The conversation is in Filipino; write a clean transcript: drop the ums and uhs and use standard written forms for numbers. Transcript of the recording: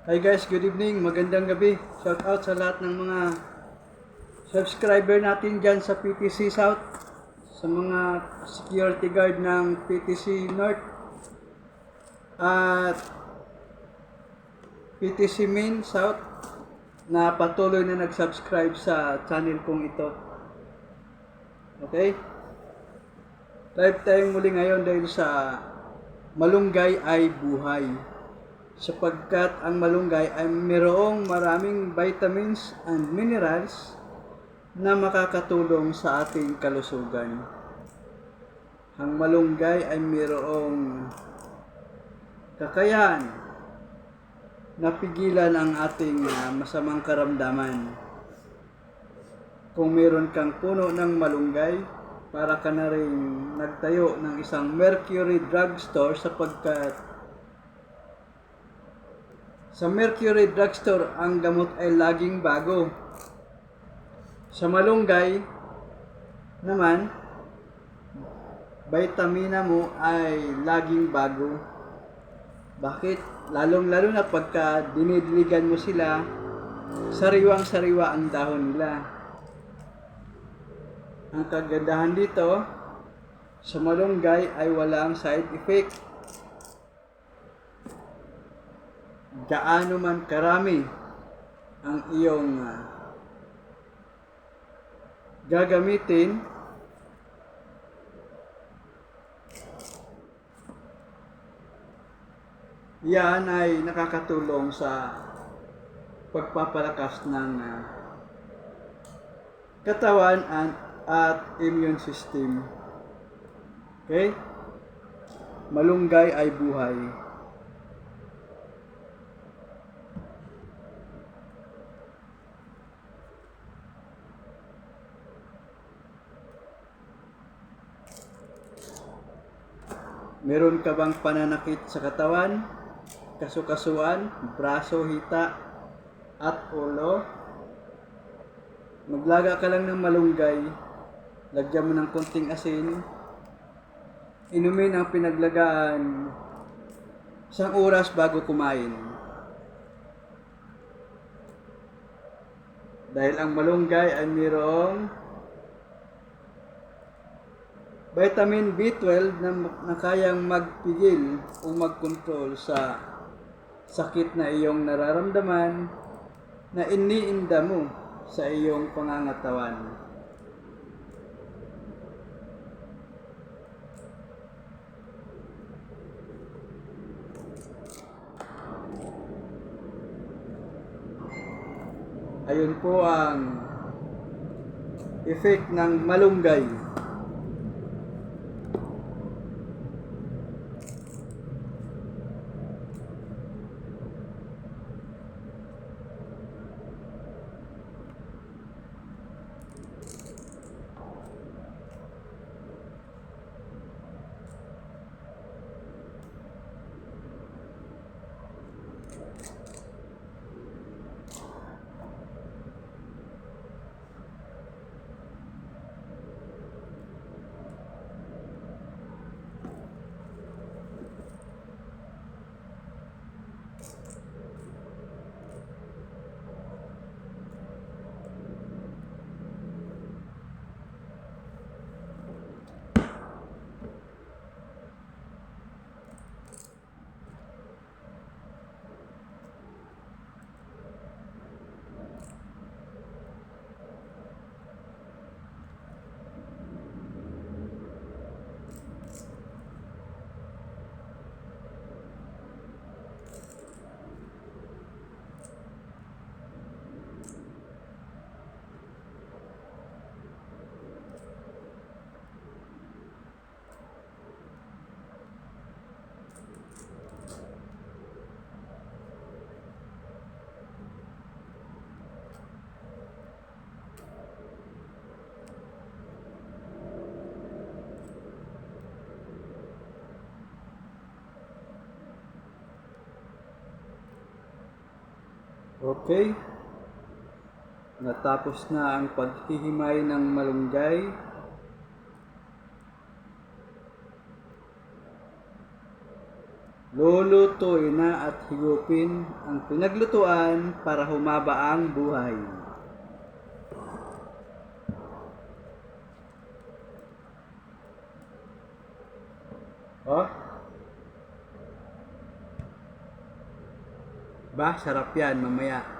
Hi guys, good evening, magandang gabi. Shout out sa lahat ng mga subscriber natin dyan sa PTC South, sa mga security guard ng PTC North at PTC Main South na patuloy na nag-subscribe sa channel kong ito. Okay? Live tayong muli ngayon dahil sa malunggay ay buhay. Sapagkat ang malunggay ay mayroong maraming vitamins and minerals na makakatulong sa ating kalusugan. Ang malunggay ay mayroong kakayahan na pigilan ang ating masamang karamdaman. Kung meron kang puno ng malunggay, para ka na rin nagtayo ng isang Mercury Drugstore sapagkat sa Mercury Drugstore, ang gamot ay laging bago. Sa malunggay naman, vitamina mo ay laging bago. Bakit? Lalong-lalo na pagka dinidiligan mo sila, sariwang-sariwa ang dahon nila. Ang kagandahan dito, sa malunggay ay walang side effect. Gaano man karami ang iyong gagamitin, yan ay nakakatulong sa pagpapalakas ng katawan at immune system. Okay? Malunggay ay buhay. Meron ka bang pananakit sa katawan, kasukasuan, braso, hita, at ulo? Maglaga ka lang ng malunggay, lagyan mo ng konting asin, inumin ang pinaglagaan 1 oras bago kumain. Dahil ang malunggay ay mayroong vitamin B12 na kayang magpigil o magkontrol sa sakit na iyong nararamdaman na iniinda mo sa iyong pangangatawan. Ayun po ang effect ng malunggay. Okay, natapos na ang paghihimay ng malunggay. Lulutuin na at higupin ang pinaglutuan para humaba ang buhay. Oh, ba, sarap yan mamaya.